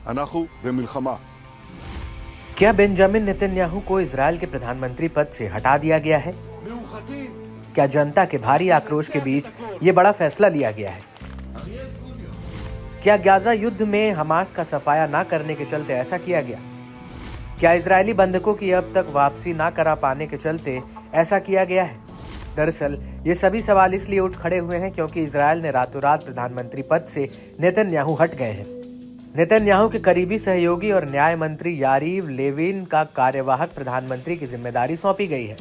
אנחנו במלחמה. क्या Benjamin Netanyahu को Israel के प्रधानमंत्री पद से हटा दिया गया है? क्या जनता के भारी आक्रोश के बीच ये बड़ा फैसला लिया गया है? क्या गाजा युद्ध में हमास का सफाया ना करने के चलते ऐसा किया गया? क्या इजरायली बंधकों की अब तक वापसी ना करा पाने के चलते ऐसा किया गया है? दरअसल ये सभी सवाल इसलिए उठ खड़े हुए हैं क्योंकि इजरायल ने रातों रात प्रधानमंत्री पद से नेतन्याहू हट गए हैं। नेतन्याहू के करीबी सहयोगी और न्याय मंत्री यारीव लेविन का कार्यवाहक प्रधानमंत्री की जिम्मेदारी सौंपी गई है।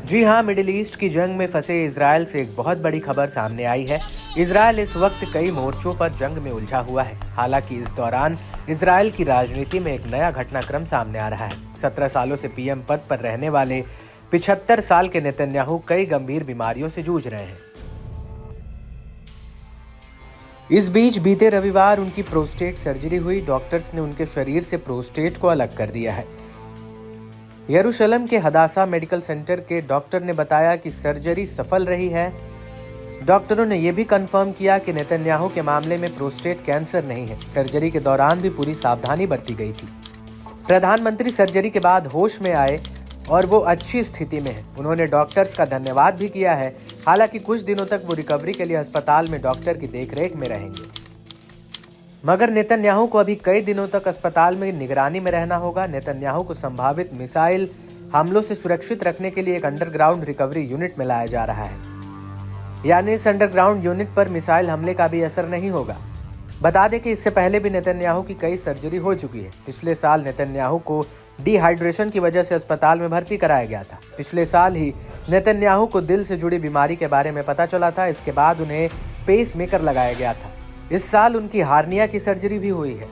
जी हां, मिडिल ईस्ट की जंग में फंसे इजरायल से एक बहुत बड़ी खबर सामने आई है। इजरायल इस वक्त कई मोर्चों पर जंग में उलझा हुआ है। हालांकि इस दौरान इजरायल की राजनीति में एक नया घटनाक्रम सामने आ रहा है। 17 सालों से पीएम पद पर रहने वाले 75 साल के नेतन्याहू कई गंभीर बीमारियों से जूझ रहे हैं। इस बीच बीते रविवार उनकी प्रोस्टेट सर्जरी हुई। डॉक्टर्स ने उनके शरीर से प्रोस्टेट को अलग कर दिया है। यरूशलेम के हदासा मेडिकल सेंटर के डॉक्टर ने बताया कि सर्जरी सफल रही है। डॉक्टरों ने यह भी कंफर्म किया कि नेतन्याहू के मामले में प्रोस्टेट कैंसर नहीं है। सर्जरी के दौरान भी पूरी सावधानी बरती गई थी। प्रधानमंत्री सर्जरी के बाद होश में आए और वो अच्छी स्थिति में है। उन्होंने डॉक्टर्स का धन्यवाद भी किया है। हालांकि कुछ दिनों तक वो रिकवरी के लिए अस्पताल में डॉक्टर की देखरेख में रहेंगे। मगर नेतन्याहू को अभी कई दिनों तक अस्पताल में निगरानी में रहना होगा। नेतन्याहू को संभावित मिसाइल हमलों से सुरक्षित रखने के लिए एक अंडरग्राउंड रिकवरी यूनिट में लाया जा रहा है। यानी इस अंडरग्राउंड यूनिट पर मिसाइल हमले का भी असर नहीं होगा। बता दें कि इससे पहले भी नेतन्याहू की कई सर्जरी हो चुकी है। पिछले साल नेतन्याहू को डिहाइड्रेशन की वजह से अस्पताल में भर्ती कराया गया था। पिछले साल ही नेतन्याहू को दिल से जुड़ी बीमारी के बारे में पता चला था। इसके बाद उन्हें पेस मेकर लगाया गया था। इस साल उनकी हार्निया की सर्जरी भी हुई है।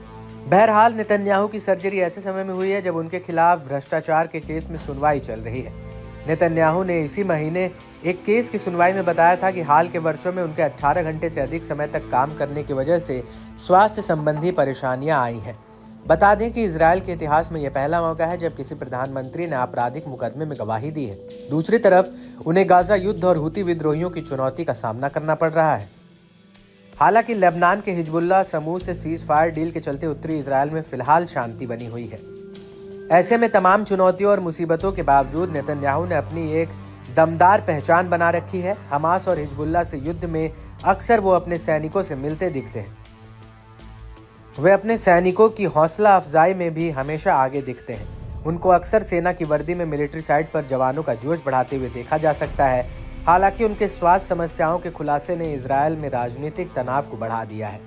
बहरहाल नेतन्याहू की सर्जरी ऐसे समय में हुई है जब उनके खिलाफ भ्रष्टाचार के केस में सुनवाई चल रही है। नेतन्याहू ने इसी महीने एक केस की सुनवाई में बताया था कि हाल के वर्षों में उनके 18 घंटे से अधिक समय तक काम करने की वजह से स्वास्थ्य संबंधी परेशानियां आई हैं। बता दें कि इजरायल के इतिहास में यह पहला मौका है जब किसी प्रधानमंत्री ने आपराधिक मुकदमे में गवाही दी है। दूसरी तरफ उन्हें गाजा युद्ध और हुती विद्रोहियों की चुनौती का सामना करना पड़ रहा है। हालांकि लेबनान के हिजबुल्लाह समूह से सीज फायर डील के चलते उत्तरी इजरायल में फिलहाल शांति बनी हुई है। ऐसे में तमाम चुनौतियों और मुसीबतों के बावजूद नेतन्याहू ने अपनी एक दमदार पहचान बना रखी है। हमास और हिजबुल्लाह से युद्ध में अक्सर वो अपने सैनिकों से मिलते दिखते हैं। वे अपने सैनिकों की हौसला अफजाई में भी हमेशा आगे दिखते हैं। उनको अक्सर सेना की वर्दी में मिलिट्री साइट पर जवानों का जोश बढ़ाते हुए देखा जा सकता है। हालांकि उनके स्वास्थ्य समस्याओं के खुलासे ने इजरायल में राजनीतिक तनाव को बढ़ा दिया है।